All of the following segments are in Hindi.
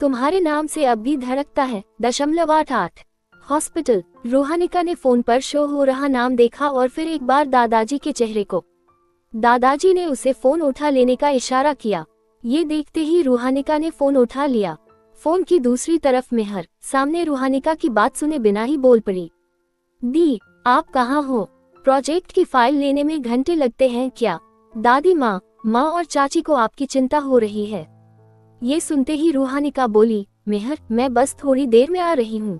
तुम्हारे नाम से अब भी धड़कता है 0.88। हॉस्पिटल। रूहानिका ने फोन पर शो हो रहा नाम देखा और फिर एक बार दादाजी के चेहरे को। दादाजी ने उसे फोन उठा लेने का इशारा किया। ये देखते ही रूहानिका ने फोन उठा लिया। फोन की दूसरी तरफ मेहर सामने रूहानिका की बात सुने बिना ही बोल पड़ी। दी, आप कहाँ हो? प्रोजेक्ट की फाइल लेने में घंटे लगते हैं क्या? दादी माँ और चाची को आपकी चिंता हो रही है। ये सुनते ही रूहानिका बोली, मेहर मैं बस थोड़ी देर में आ रही हूँ।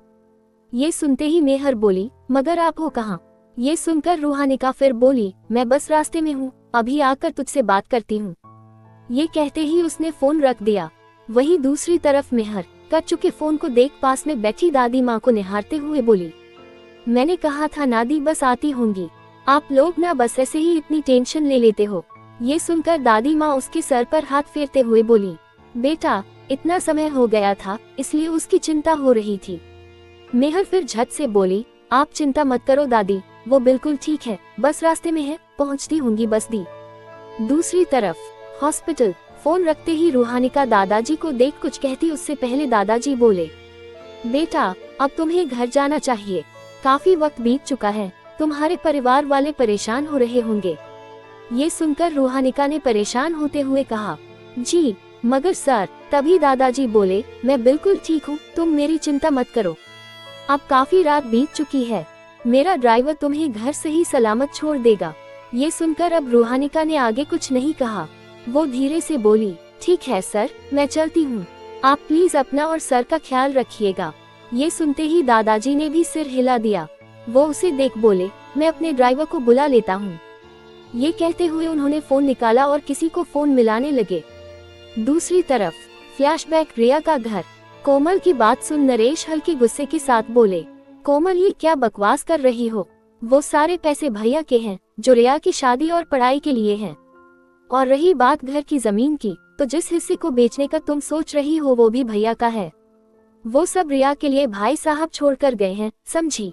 ये सुनते ही मेहर बोली, मगर आप हो कहाँ? ये सुनकर रूहानिका फिर बोली, मैं बस रास्ते में हूँ, अभी आकर तुझसे बात करती हूँ। ये कहते ही उसने फोन रख दिया। वहीं दूसरी तरफ मेहर कट चुके फोन को देख पास में बैठी दादी माँ को निहारते हुए बोली, मैंने कहा था नादी बस आती होंगी, आप लोग ना बस ऐसे ही इतनी टेंशन ले लेते हो। ये सुनकर दादी माँ उसके सर पर हाथ फेरते हुए बोली, बेटा इतना समय हो गया था इसलिए उसकी चिंता हो रही थी। मेहर फिर झट से बोली, आप चिंता मत करो दादी, वो बिल्कुल ठीक है, बस रास्ते में है, पहुंचती होंगी बस दी। दूसरी तरफ हॉस्पिटल। फोन रखते ही रूहानिका दादाजी को देख कुछ कहती उससे पहले दादाजी बोले, बेटा अब तुम्हें घर जाना चाहिए, काफी वक्त बीत चुका है, तुम्हारे परिवार वाले परेशान हो रहे होंगे। ये सुनकर रूहानिका ने परेशान होते हुए कहा, जी मगर सर। तभी दादाजी बोले, मैं बिल्कुल ठीक हूँ, तुम मेरी चिंता मत करो, अब काफी रात बीत चुकी है, मेरा ड्राइवर तुम्हें घर से ही सलामत छोड़ देगा। ये सुनकर अब रूहानिका ने आगे कुछ नहीं कहा। वो धीरे से बोली, ठीक है सर, मैं चलती हूँ, आप प्लीज अपना और सर का ख्याल रखिएगा। ये सुनते ही दादाजी ने भी सिर हिला दिया। वो उसे देख बोले, मैं अपने ड्राइवर को बुला लेता हूँ। ये कहते हुए उन्होंने फोन निकाला और किसी को फोन मिलाने लगे। दूसरी तरफ फ्लैशबैक। रिया का घर। कोमल की बात सुन नरेश हल्के गुस्से के साथ बोले, कोमल ये क्या बकवास कर रही हो? वो सारे पैसे भैया के हैं जो रिया की शादी और पढ़ाई के लिए हैं। और रही बात घर की जमीन की, तो जिस हिस्से को बेचने का तुम सोच रही हो वो भी भैया का है। वो सब रिया के लिए भाई साहब छोड़कर गए हैं, समझी?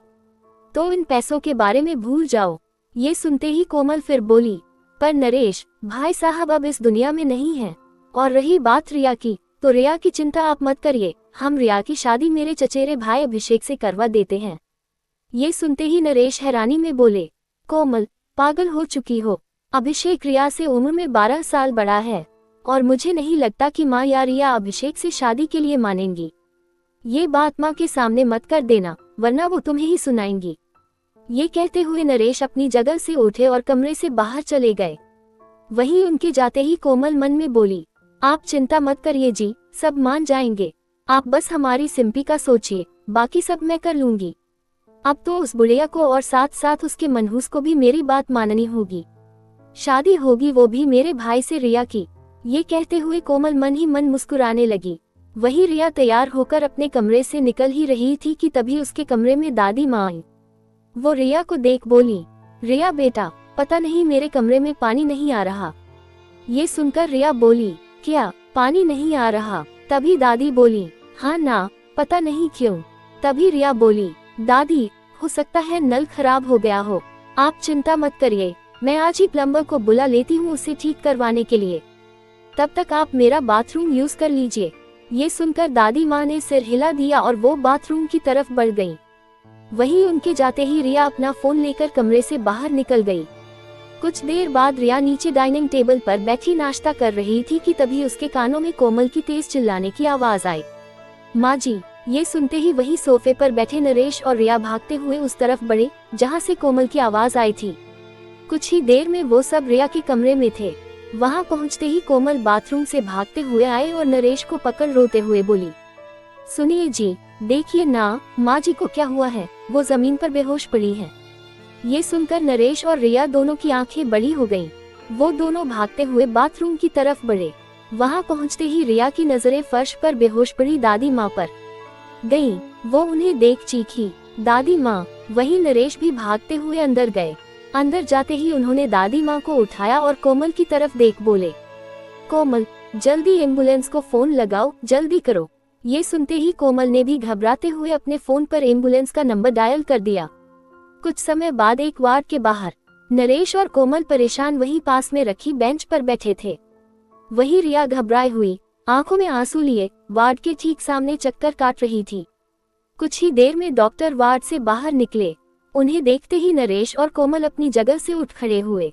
तो इन पैसों के बारे में भूल जाओ। ये सुनते ही कोमल फिर बोली, पर नरेश भाई साहब अब इस दुनिया में नहीं है। और रही बात रिया की, तो रिया की चिंता आप मत करिए, हम रिया की शादी मेरे चचेरे भाई अभिषेक से करवा देते हैं। ये सुनते ही नरेश हैरानी में बोले, कोमल पागल हो चुकी हो, अभिषेक रिया से उम्र में 12 साल बड़ा है और मुझे नहीं लगता कि माँ या रिया अभिषेक से शादी के लिए मानेंगी। ये बात माँ के सामने मत कर देना, वरना वो तुम्हें ही सुनाएंगी। ये कहते हुए नरेश अपनी जगह से उठे और कमरे से बाहर चले गए। वहीं उनके जाते ही कोमल मन में बोली, आप चिंता मत करिए जी, सब मान जाएंगे, आप बस हमारी सिंपी का सोचिए, बाकी सब मैं कर लूंगी। अब तो उस बुढ़िया को और साथ साथ उसके मनहूस को भी मेरी बात माननी होगी, शादी होगी वो भी मेरे भाई से रिया की। ये कहते हुए कोमल मन ही मन मुस्कुराने लगी। वही रिया तैयार होकर अपने कमरे से निकल ही रही थी कि तभी उसके कमरे में दादी माँ आई। वो रिया को देख बोली, रिया बेटा पता नहीं मेरे कमरे में पानी नहीं आ रहा। ये सुनकर रिया बोली, क्या पानी नहीं आ रहा? तभी दादी बोली, हाँ ना, पता नहीं क्यों। तभी रिया बोली, दादी हो सकता है नल खराब हो गया हो, आप चिंता मत करिए, मैं आज ही प्लम्बर को बुला लेती हूँ उसे ठीक करवाने के लिए, तब तक आप मेरा बाथरूम यूज कर लीजिए। ये सुनकर दादी माँ ने सिर हिला दिया और वो बाथरूम की तरफ बढ़ गई। वहीं उनके जाते ही रिया अपना फोन लेकर कमरे से बाहर निकल गई। कुछ देर बाद रिया नीचे डाइनिंग टेबल पर बैठी नाश्ता कर रही थी कि तभी उसके कानों में कोमल की तेज चिल्लाने की आवाज आई, माँ जी। ये सुनते ही वही सोफे पर बैठे नरेश और रिया भागते हुए उस तरफ बढ़े जहाँ से कोमल की आवाज आई थी। कुछ ही देर में वो सब रिया के कमरे में थे। वहां पहुंचते ही कोमल बाथरूम से भागते हुए आए और नरेश को पकड़ रोते हुए बोली, सुनिए जी, देखिए ना माँ जी को क्या हुआ है, वो जमीन पर बेहोश पड़ी हैं। ये सुनकर नरेश और रिया दोनों की आंखें बड़ी हो गईं। वो दोनों भागते हुए बाथरूम की तरफ बढ़े। वहां पहुंचते ही रिया की नजरें फर्श पर बेहोश पड़ी दादी माँ पर गईं। वो उन्हें देख चीखी, दादी माँ। वहीं नरेश भी भागते हुए अंदर गए। अंदर जाते ही उन्होंने दादी माँ को उठाया और कोमल की तरफ देख बोले, कोमल जल्दी एम्बुलेंस को फोन लगाओ, जल्दी करो। ये सुनते ही कोमल ने भी घबराते हुए अपने फोन पर एम्बुलेंस का नंबर डायल कर दिया। कुछ समय बाद एक वार्ड के बाहर नरेश और कोमल परेशान वहीं पास में रखी बेंच पर बैठे थे। वही रिया घबराई हुई आंखों में आंसू लिए वार्ड के ठीक सामने चक्कर काट रही थी। कुछ ही देर में डॉक्टर वार्ड से बाहर निकले। उन्हें देखते ही नरेश और कोमल अपनी जगह से उठ खड़े हुए।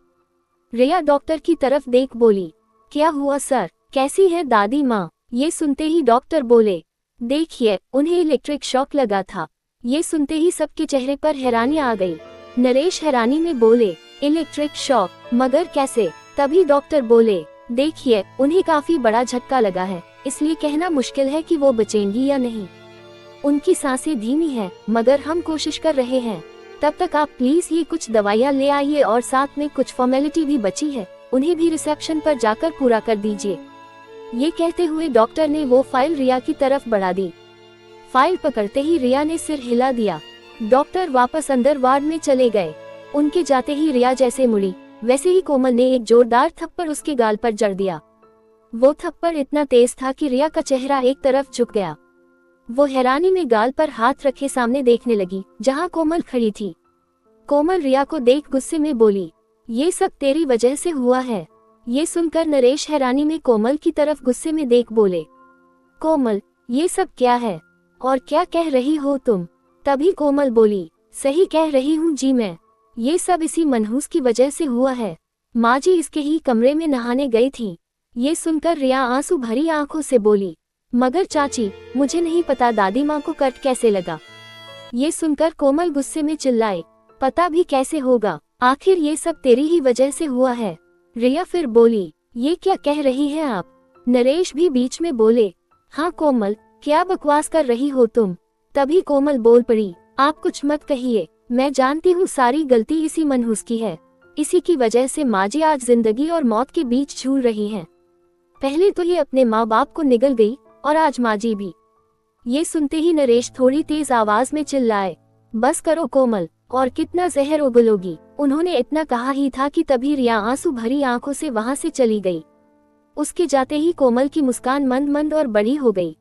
रिया डॉक्टर की तरफ देख बोली, क्या हुआ सर, कैसी है दादी माँ? ये सुनते ही डॉक्टर बोले, देखिए उन्हें इलेक्ट्रिक शॉक लगा था। ये सुनते ही सबके चेहरे पर हैरानी आ गई। नरेश हैरानी में बोले, इलेक्ट्रिक शॉक, मगर कैसे? तभी डॉक्टर बोले, देखिए उन्हें काफी बड़ा झटका लगा है, इसलिए कहना मुश्किल है कि वो बचेंगी या नहीं। उनकी सांसें धीमी हैं, मगर हम कोशिश कर रहे हैं। तब तक आप प्लीज ये कुछ दवाइयाँ ले आइए और साथ में कुछ फॉर्मेलिटी भी बची है, उन्हें भी रिसेप्शन पर जाकर पूरा कर दीजिए। ये कहते हुए डॉक्टर ने वो फाइल रिया की तरफ बढ़ा दी। फाइल पकड़ते ही रिया ने सिर हिला दिया। डॉक्टर वापस अंदर वार्ड में चले गए। उनके जाते ही रिया जैसे मुड़ी, वैसे ही कोमल ने एक जोरदार थप्पड़ उसके गाल पर जड़ दिया। वो थप्पड़ इतना तेज था कि रिया का चेहरा एक तरफ झुक गया। वो हैरानी में गाल पर हाथ रखे सामने देखने लगी, जहां कोमल खड़ी थी। कोमल रिया को देख गुस्से में बोली, ये सब तेरी वजह से हुआ है। ये सुनकर नरेश हैरानी में कोमल की तरफ गुस्से में देख बोले, कोमल ये सब क्या है और क्या कह रही हो तुम? तभी कोमल बोली, सही कह रही हूँ जी मैं, ये सब इसी मनहूस की वजह से हुआ है। माँ जी इसके ही कमरे में नहाने गई थी। ये सुनकर रिया आंसू भरी आंखों से बोली, मगर चाची मुझे नहीं पता दादी माँ को कट कैसे लगा। ये सुनकर कोमल गुस्से में चिल्लाए, पता भी कैसे होगा, आखिर ये सब तेरी ही वजह से हुआ है। रिया फिर बोली, ये क्या कह रही है आप? नरेश भी बीच में बोले, हाँ कोमल क्या बकवास कर रही हो तुम? तभी कोमल बोल पड़ी, आप कुछ मत कहिए, मैं जानती हूँ सारी गलती इसी मनहूस की है। इसी की वजह से माँ जी आज जिंदगी और मौत के बीच झूल रही हैं। पहले तो ये अपने माँ बाप को निगल गई और आज माँ जी भी। ये सुनते ही नरेश थोड़ी तेज आवाज में चिल्लाए, बस करो कोमल, और कितना जहर उगलोगी। उन्होंने इतना कहा ही था कि तभी रिया आंसू भरी आंखों से वहां से चली गई। उसके जाते ही कोमल की मुस्कान मंद मंद और बड़ी हो गई।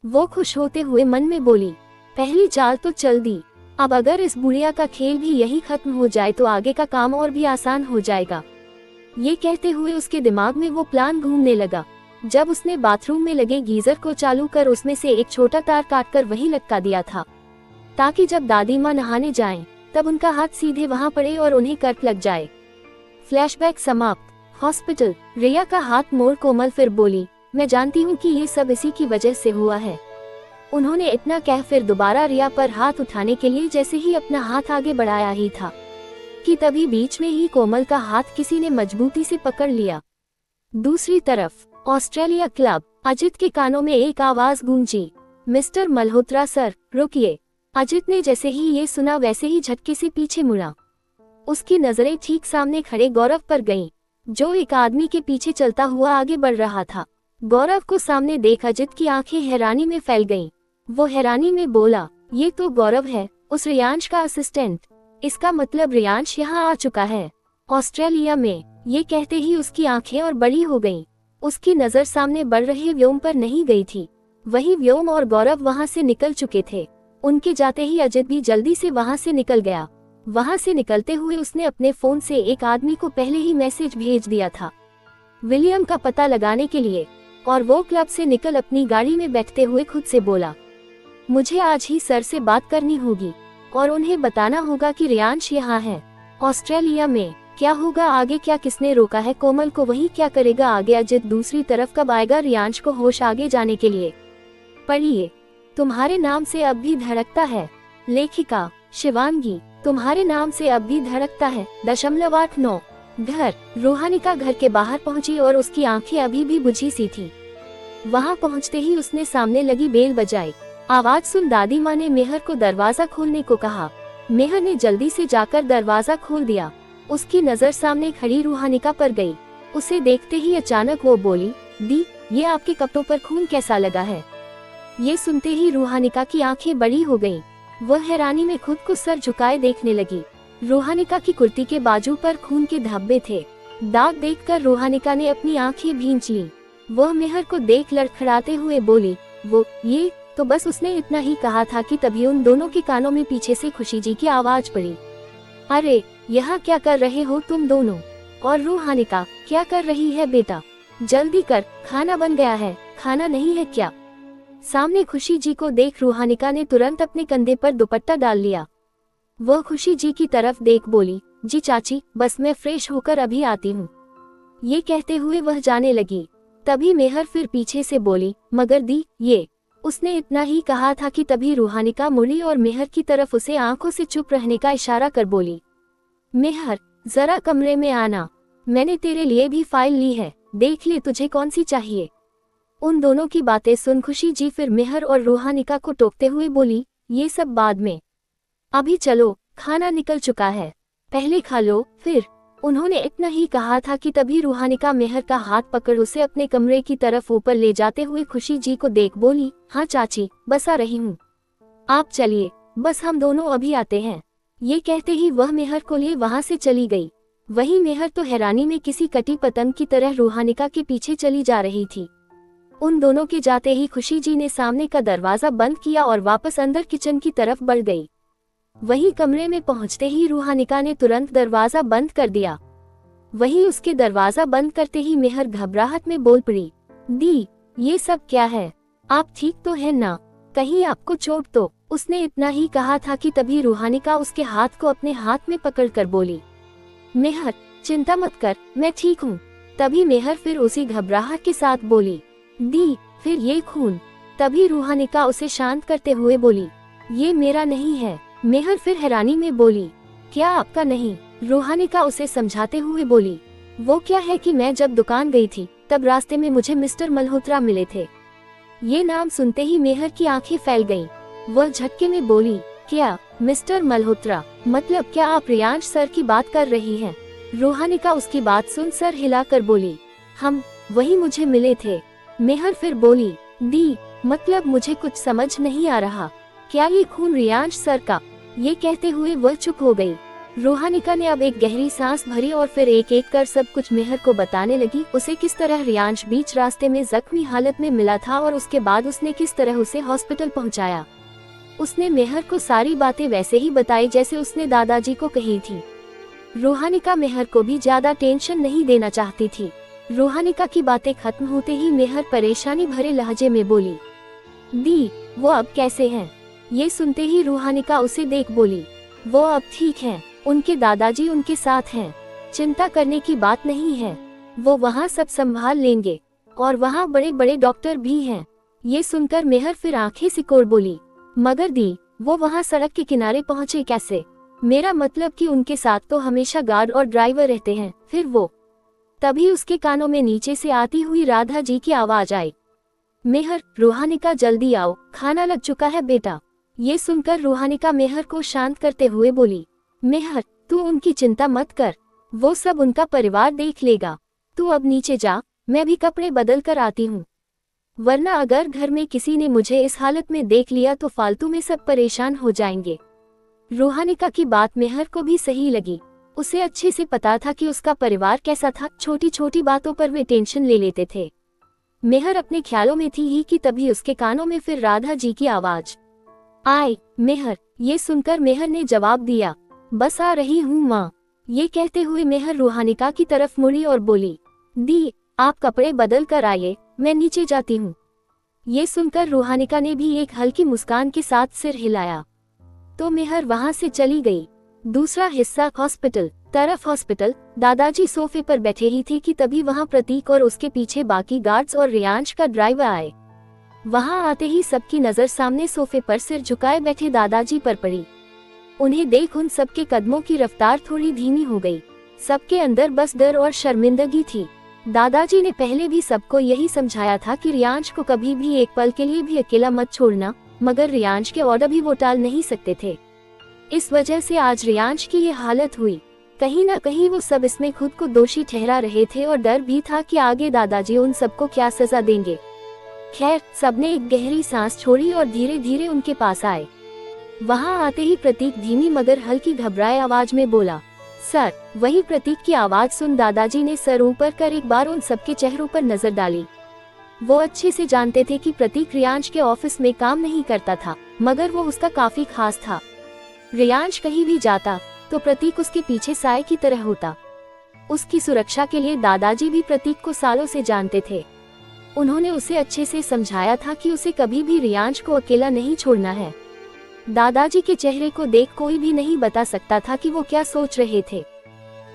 वो खुश होते हुए मन में बोली, पहली चाल तो चल दी, अब अगर इस बुढ़िया का खेल भी यही खत्म हो जाए तो आगे का काम और भी आसान हो जाएगा। ये कहते हुए उसके दिमाग में वो प्लान घूमने लगा। जब उसने बाथरूम में लगे गीजर को चालू कर उसमें से एक छोटा तार काटकर वहीं लटका दिया था, ताकि जब दादी माँ नहाने जाएं, तब उनका हाथ सीधे वहां पड़े और उन्हें कट लग जाए। फ्लैशबैक समाप्त। हॉस्पिटल। रिया का हाथ मोड़ कोमल फिर बोली, मैं जानती हूँ कि ये सब इसी की वजह से हुआ है। उन्होंने इतना कह फिर दोबारा रिया पर हाथ उठाने के लिए जैसे ही अपना हाथ आगे बढ़ाया ही था कि तभी बीच में ही कोमल का हाथ किसी ने मजबूती से पकड़ लिया। दूसरी तरफ ऑस्ट्रेलिया क्लब। अजित के कानों में एक आवाज गूंजी, मिस्टर मल्होत्रा सर रुकिए। अजित ने जैसे ही ये सुना वैसे ही झटके से पीछे मुड़ा। उसकी नजरें ठीक सामने खड़े गौरव पर गईं, जो एक आदमी के पीछे चलता हुआ आगे बढ़ रहा था। गौरव को सामने देख अजित की आंखें हैरानी में फैल गईं। वो हैरानी में बोला, ये तो गौरव है, उस रियांश का असिस्टेंट। इसका मतलब रियांश यहाँ आ चुका है ऑस्ट्रेलिया में। ये कहते ही उसकी आंखें और बड़ी हो गईं। उसकी नजर सामने बढ़ रहे व्योम पर नहीं गई थी। वही व्योम और गौरव वहां से निकल चुके थे। उनके जाते ही अजित भी जल्दी से वहां से निकल गया। वहां से निकलते हुए उसने अपने फोन से एक आदमी को पहले ही मैसेज भेज दिया था विलियम का पता लगाने के लिए, और वो क्लब से निकल अपनी गाड़ी में बैठते हुए खुद से बोला, मुझे आज ही सर से बात करनी होगी और उन्हें बताना होगा कि रियांश यहाँ है ऑस्ट्रेलिया में। क्या होगा आगे, क्या किसने रोका है कोमल को, वही क्या करेगा आगे। अजित दूसरी तरफ कब आएगा रियांश को होश आगे जाने के लिए। पढ़िए, तुम्हारे नाम से अब भी धड़कता है। लेखिका शिवांगी। तुम्हारे नाम से अब भी धड़कता है 0.89। घर। रूहानिका घर के बाहर पहुंची और उसकी आंखें अभी भी बुझी सी थी। वहां पहुंचते ही उसने सामने लगी बेल बजाई। आवाज सुन दादी माँ ने मेहर को दरवाजा खोलने को कहा। मेहर ने जल्दी से जाकर दरवाजा खोल दिया। उसकी नजर सामने खड़ी रूहानिका पर गई। उसे देखते ही अचानक वो बोली, दी ये आपके कपड़ों पर खून कैसा लगा है? ये सुनते ही रूहानिका की आंखें बड़ी हो गईं। वह हैरानी में खुद को सर झुकाए देखने लगी। रूहानिका की कुर्ती के बाजू पर खून के धब्बे थे। दाग देखकर रूहानिका ने अपनी आंखें भींच लीं। वह मेहर को देख लड़खड़ाते हुए बोली, वो ये तो बस उसने इतना ही कहा था कि तभी उन दोनों के कानों में पीछे से खुशी जी की आवाज पड़ी, अरे यहाँ क्या कर रहे हो तुम दोनों? और रूहानिका, क्या कर रही है बेटा? जल्दी कर, खाना बन गया है। खाना नहीं है क्या? सामने खुशी जी को देख रूहानिका ने तुरंत अपने कंधे पर दुपट्टा डाल लिया। वह खुशी जी की तरफ देख बोली, जी चाची, बस मैं फ्रेश होकर अभी आती हूँ। ये कहते हुए वह जाने लगी। तभी मेहर फिर पीछे से बोली, मगर दी, ये। उसने इतना ही कहा था कि तभी रूहानिका मुड़ी और मेहर की तरफ उसे आंखों से चुप रहने का इशारा कर बोली, मेहर, जरा कमरे में आना, मैंने तेरे लिए भी फाइल ली है, देख ले तुझे कौन सी चाहिए। उन दोनों की बातें सुन खुशी जी फिर मेहर और रूहानिका को टोकते हुए बोली, ये सब बाद में, अभी चलो, खाना निकल चुका है, पहले खा लो फिर। उन्होंने इतना ही कहा था कि तभी रूहानिका मेहर का हाथ पकड़ उसे अपने कमरे की तरफ ऊपर ले जाते हुए खुशी जी को देख बोली, हाँ चाची, बस आ रही हूँ, आप चलिए, बस हम दोनों अभी आते हैं। ये कहते ही वह मेहर को लिए वहां से चली गई। वहीं मेहर तो हैरानी में किसी कटी पतंग की तरह रूहानिका के पीछे चली जा रही थी। उन दोनों के जाते ही खुशी जी ने सामने का दरवाजा बंद किया और वापस अंदर किचन की तरफ बढ़ गई। वहीं कमरे में पहुंचते ही रूहानिका ने तुरंत दरवाजा बंद कर दिया। वहीं उसके दरवाजा बंद करते ही मेहर घबराहट में बोल पड़ी, दी, ये सब क्या है? आप ठीक तो हैं ना? कहीं आपको चोट तो? उसने इतना ही कहा था कि तभी रूहानिका उसके हाथ को अपने हाथ में पकड़कर बोली, मेहर, चिंता मत कर, मैं ठीक हूँ। तभी मेहर फिर उसी घबराहट के साथ बोली, दी, फिर ये खून? तभी रूहानिका उसे शांत करते हुए बोली, ये मेरा नहीं है। मेहर फिर हैरानी में बोली, क्या आपका नहीं? रूहानिका उसे समझाते हुए बोली, वो क्या है कि मैं जब दुकान गई थी तब रास्ते में मुझे मिस्टर मल्होत्रा मिले थे। ये नाम सुनते ही मेहर की आंखें फैल गईं। वह झटके में बोली, क्या मिस्टर मल्होत्रा? मतलब क्या आप रियांश सर की बात कर रही हैं? रूहानिका उसकी बात सुन सर हिलाकर बोली, हम वही मुझे मिले थे। मेहर फिर बोली, दी, मतलब मुझे कुछ समझ नहीं आ रहा, क्या ये खून रियांश सर का? ये कहते हुए वह चुप हो गई। रूहानिका ने अब एक गहरी सांस भरी और फिर एक एक कर सब कुछ मेहर को बताने लगी। उसे किस तरह रियांश बीच रास्ते में जख्मी हालत में मिला था और उसके बाद उसने किस तरह उसे हॉस्पिटल पहुंचाया। उसने मेहर को सारी बातें वैसे ही बताई जैसे उसने दादाजी को कही थी। रूहानिका मेहर को भी ज्यादा टेंशन नहीं देना चाहती थी। रूहानिका की बातें खत्म होते ही मेहर परेशानी भरे लहजे में बोली, दी, वो अब कैसे हैं? ये सुनते ही रूहानिका उसे देख बोली, वो अब ठीक हैं, उनके दादाजी उनके साथ हैं, चिंता करने की बात नहीं है, वो वहाँ सब संभाल लेंगे और वहाँ बड़े बड़े डॉक्टर भी हैं। ये सुनकर मेहर फिर आंखें सिकोड़ बोली, मगर दी, वो वहाँ सड़क के किनारे पहुँचे कैसे? मेरा मतलब कि उनके साथ तो हमेशा गार्ड और ड्राइवर रहते हैं, फिर वो। तभी उसके कानों में नीचे से आती हुई राधा जी की आवाज आई, मेहर, रूहानिका जल्दी आओ, खाना लग चुका है बेटा। ये सुनकर रूहानिका मेहर को शांत करते हुए बोली, मेहर, तू उनकी चिंता मत कर, वो सब उनका परिवार देख लेगा, तू अब नीचे जा, मैं भी कपड़े बदल कर आती हूँ, वरना अगर घर में किसी ने मुझे इस हालत में देख लिया तो फालतू में सब परेशान हो जाएंगे। रूहानिका की बात मेहर को भी सही लगी। उसे अच्छे से पता था कि उसका परिवार कैसा था, छोटी छोटी बातों पर वे टेंशन ले लेते थे। मेहर अपने ख्यालों में थी ही कि तभी उसके कानों में फिर राधा जी की आवाज आई, मेहर। ये सुनकर मेहर ने जवाब दिया, बस आ रही हूँ माँ। ये कहते हुए मेहर रूहानिका की तरफ मुड़ी और बोली, दी, आप कपड़े बदल कर आइए, मैं नीचे जाती हूँ। ये सुनकर रूहानिका ने भी एक हल्की मुस्कान के साथ सिर हिलाया तो मेहर वहां से चली गई। दूसरा हिस्सा हॉस्पिटल तरफ। हॉस्पिटल दादाजी सोफे पर बैठे ही थे कि तभी वहां प्रतीक और उसके पीछे बाकी गार्ड्स और रियांश का ड्राइवर आए। वहां आते ही सबकी नजर सामने सोफे पर सिर झुकाए बैठे दादाजी पर पड़ी। उन्हें देख उन सबके कदमों की रफ्तार थोड़ी धीमी हो गई। सबके अंदर बस डर और शर्मिंदगी थी। दादाजी ने पहले भी सबको यही समझाया था कि रियांश को कभी भी एक पल के लिए भी अकेला मत छोड़ना, मगर रियांश के ऑर्डर भी वो टाल नहीं सकते थे। इस वजह से आज रियांश की ये हालत हुई। कहीं न कहीं वो सब इसमें खुद को दोषी ठहरा रहे थे और डर भी था कि आगे दादाजी उन सबको क्या सजा देंगे। खैर, सबने एक गहरी सांस छोड़ी और धीरे धीरे उनके पास आए। वहां आते ही प्रतीक धीमी मगर हल्की घबराए आवाज में बोला, सर। वही प्रतीक की आवाज सुन दादाजी ने सर ऊपर कर एक बार उन सबके चेहरों पर नजर डाली। वो अच्छे से जानते थे कि प्रतीक रियांश के ऑफिस में काम नहीं करता था, मगर वो उसका काफी खास था। रियांश कहीं भी जाता तो प्रतीक उसके पीछे साए की तरह होता। उसकी सुरक्षा के लिए दादाजी भी प्रतीक को सालों से जानते थे। उन्होंने उसे अच्छे से समझाया था कि उसे कभी भी रियांश को अकेला नहीं छोड़ना है। दादाजी के चेहरे को देख कोई भी नहीं बता सकता था कि वो क्या सोच रहे थे।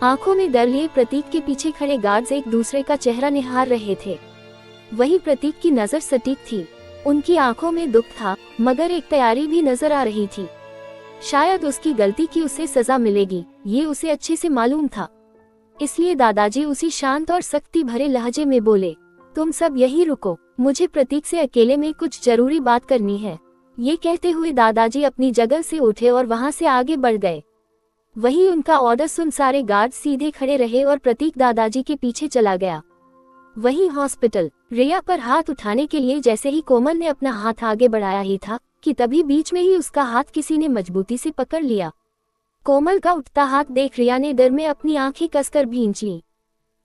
आंखों में डर लिए प्रतीक के पीछे खड़े गार्ड्स एक दूसरे का चेहरा निहार रहे थे। वही प्रतीक की नजर सटीक थी। उनकी आंखों में दुख था, मगर एक तैयारी भी नजर आ रही थी। शायद उसकी गलती की उसे सजा मिलेगी, ये उसे अच्छे से मालूम था। इसलिए दादाजी उसी शांत और सख्ती भरे लहजे में बोले, तुम सब यहीं रुको, मुझे प्रतीक से अकेले में कुछ जरूरी बात करनी है। ये कहते हुए दादाजी अपनी जगह से उठे और वहां से आगे बढ़ गए। वही उनका ऑर्डर सुन सारे गार्ड सीधे खड़े रहे और प्रतीक दादाजी के पीछे चला गया। वही हॉस्पिटल, रिया पर हाथ उठाने के लिए जैसे ही कोमल ने अपना हाथ आगे बढ़ाया ही था कि तभी बीच में ही उसका हाथ किसी ने मजबूती से पकड़ लिया। कोमल का उठता हाथ देख रिया ने डर में अपनी आंखें कसकर भींच ली।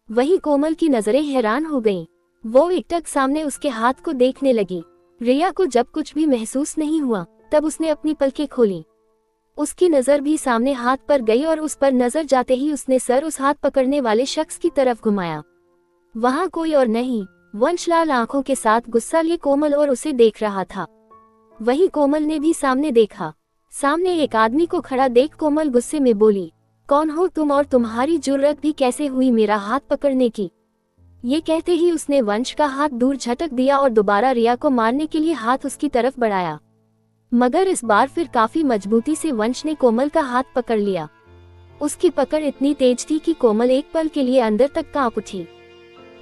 वही कोमल की नजरें हैरान हो गईं। वो एकटक सामने उसके हाथ को देखने लगी। रिया को जब कुछ भी महसूस नहीं हुआ, तब उसने अपनी पलकें खोली। उसकी नजर भी सामने हाथ पर गई और उस पर नजर जाते ही उसने सर उस हाथ पकड़ने वाले शख्स की तरफ घुमाया। वहां कोई और नहीं, वंशलाल आंखों के साथ गुस्सा लिए कोमल और उसे देख रहा था। वही कोमल ने भी सामने देखा। सामने एक आदमी को खड़ा देख कोमल गुस्से में बोली, कौन हो तुम और तुम्हारी जुर्रत भी कैसे हुई मेरा हाथ पकड़ने की? ये कहते ही उसने वंश का हाथ दूर झटक दिया और दोबारा रिया को मारने के लिए हाथ उसकी तरफ बढ़ाया। मगर इस बार फिर काफी मजबूती से वंश ने कोमल का हाथ पकड़ लिया। उसकी पकड़ इतनी तेज थी कि कोमल एक पल के लिए अंदर तक कांप उठी।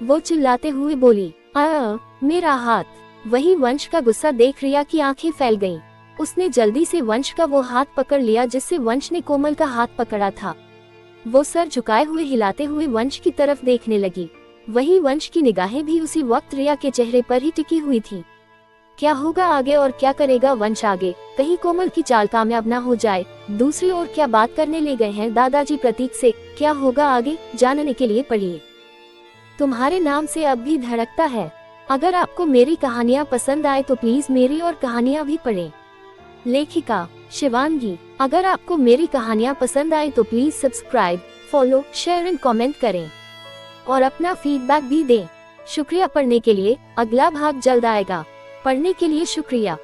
वो चिल्लाते हुए बोली, मेरा हाथ। वही वंश का गुस्सा देख रिया की आंखें फैल गईं। उसने जल्दी से वंश का वो हाथ पकड़ लिया जिससे वंश ने कोमल का हाथ पकड़ा था। वो सर झुकाए हुए हिलाते हुए वंश की तरफ देखने लगी। वही वंश की निगाहें भी उसी वक्त रिया के चेहरे पर ही टिकी हुई थी। क्या होगा आगे और क्या करेगा वंश आगे? कहीं कोमल की चाल कामयाब न हो जाए। दूसरी ओर क्या बात करने ले गए हैं दादाजी प्रतीक से? क्या होगा आगे, जानने के लिए पढ़िए तुम्हारे नाम से अब भी धड़कता है। अगर आपको मेरी कहानियाँ पसंद आए तो प्लीज मेरी और कहानियाँ भी पढ़ें। लेखिका शिवांगी। अगर आपको मेरी कहानियाँ पसंद आए तो please subscribe, follow, share and comment करें और अपना फीडबैक भी दें। शुक्रिया पढ़ने के लिए। अगला भाग जल्द आएगा। पढ़ने के लिए शुक्रिया।